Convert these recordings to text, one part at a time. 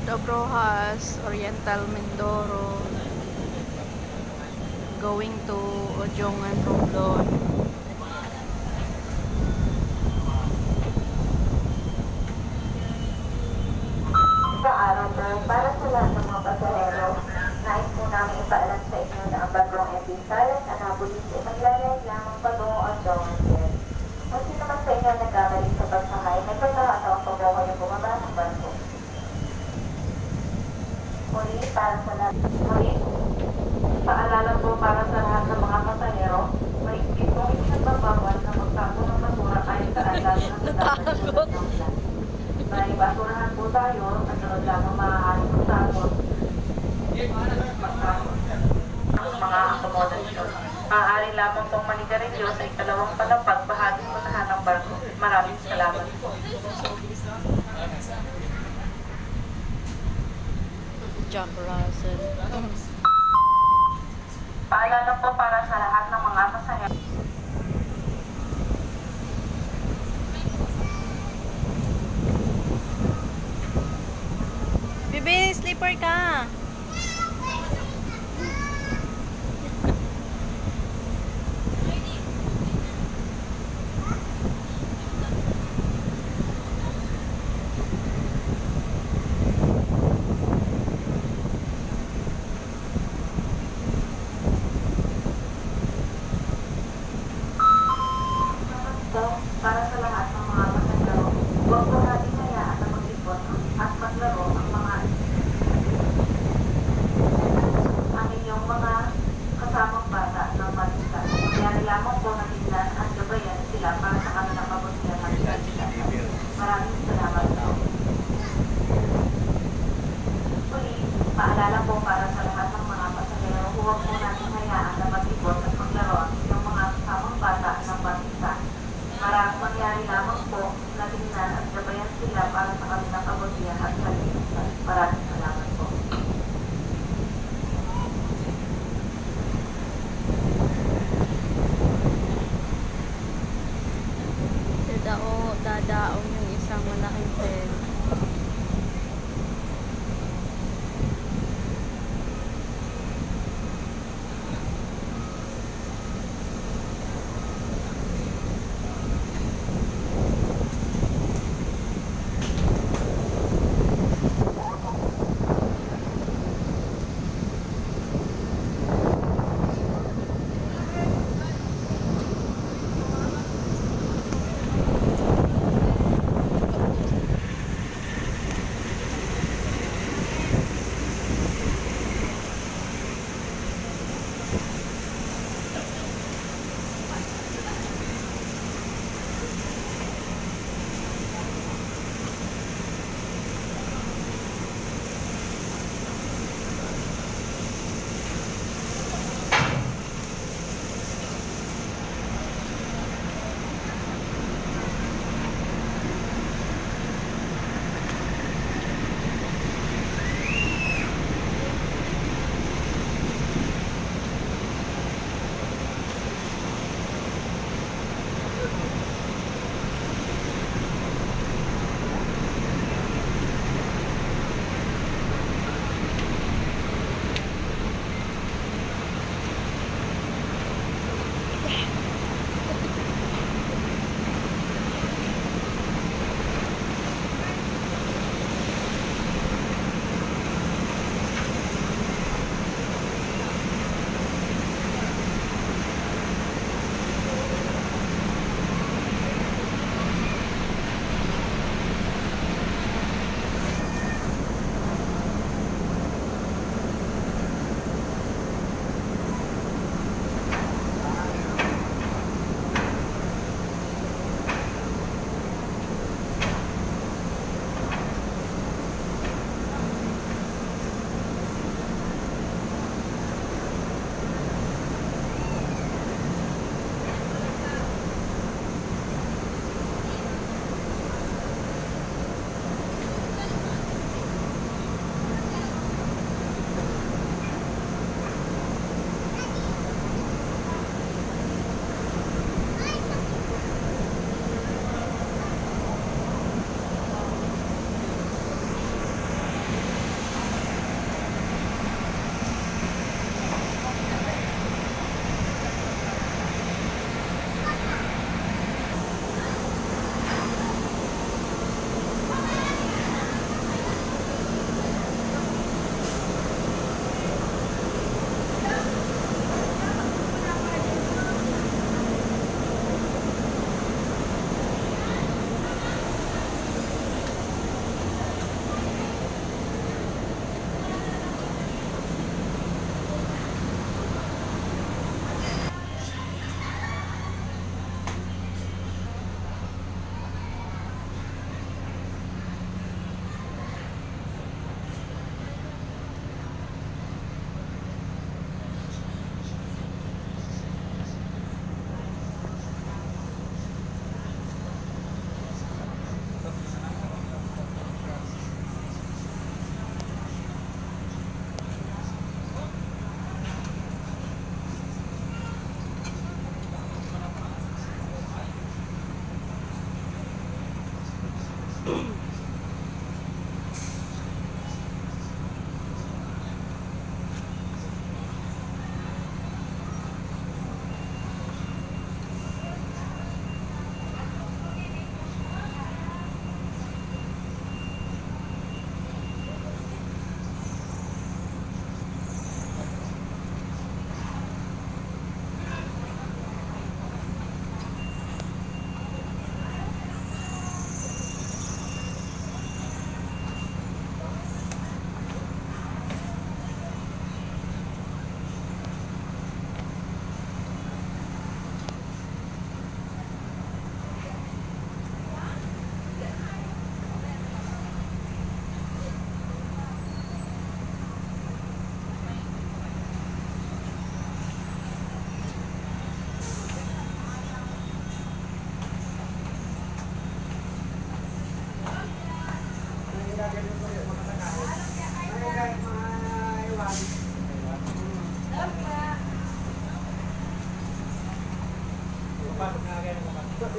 Port of Rojas, Oriental Mindoro, going to Ojongan, Romblon. Sa araw na para sa lahat ng mga pasahero, nais po namin ipaalam sa inyo na ang bagong Episalas Anapolis ay maglalay lamang patungo ang Jongan. Kung sino man sa inyo nagkamali sa pagsakay, may pagkakataon pa po kayo bumaba ng barko. Muli, paalala po para sa lahat ng mga pasahero, mahigpit pong ipinagbabawal na magtapo ng basura ayon sa andas ng Natakot. May basurahan po tayo at sunod lamang maaaring magtapon ang mga akomodasyon. Maaari lamang pong manigarilyo sa ikalawang palapag bahaging unahan ng barko. Maraming salamat po. Jack Russell. Paalala po para sa lahat ng mga pasahero. Bibi, sleeper ka. Para sa lahat ng mga pasahero, huwag po natin hayaan na mag-ipon at maglaro ang inyong mga kasamang bata ng matita. Kaya lamang po natingnan at gabayan sila para sa kanilang kabutihan ng pagkakita. Maraming salamat po. Uli, paalala po para sa lahat ng mga pasahero, huwag po natin hayaan na mag-ipon at maglaro ang inyong mga kasamang bata ng matita. Maraming mangyari lamang po na tingnan at gabayan sila para sa kanilang kabutihan at kalinisan. Maraming salamat po. Dadaong yung isang malaking pen.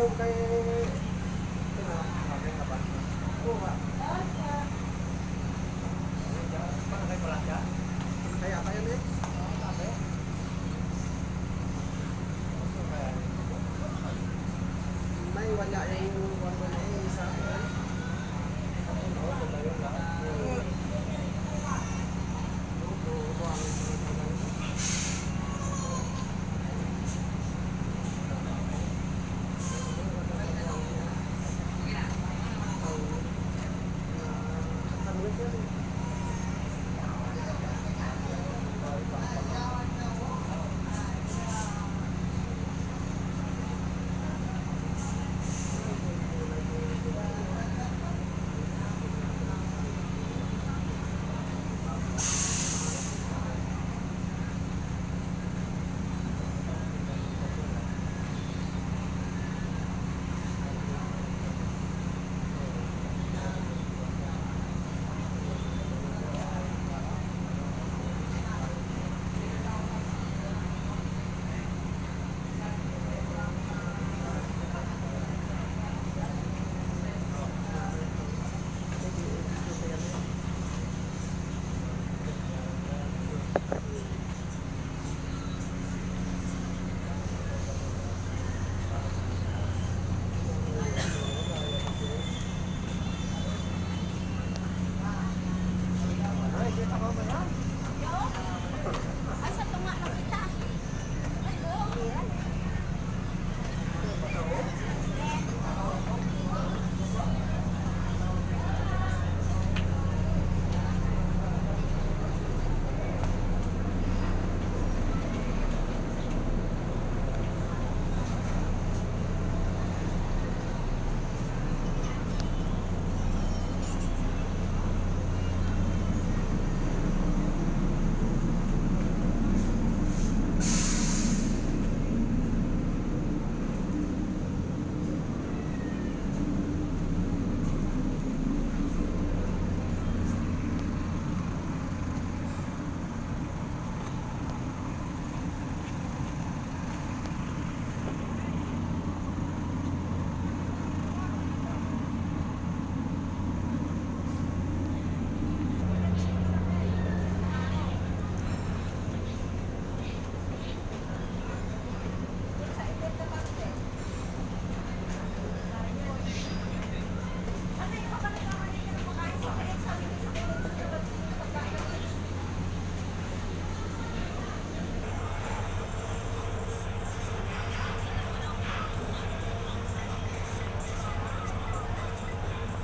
yung kay... Oo ba? Paano kayo pala siya? Kaya tayo niya? Sabi? May wala yung wala na yung isa.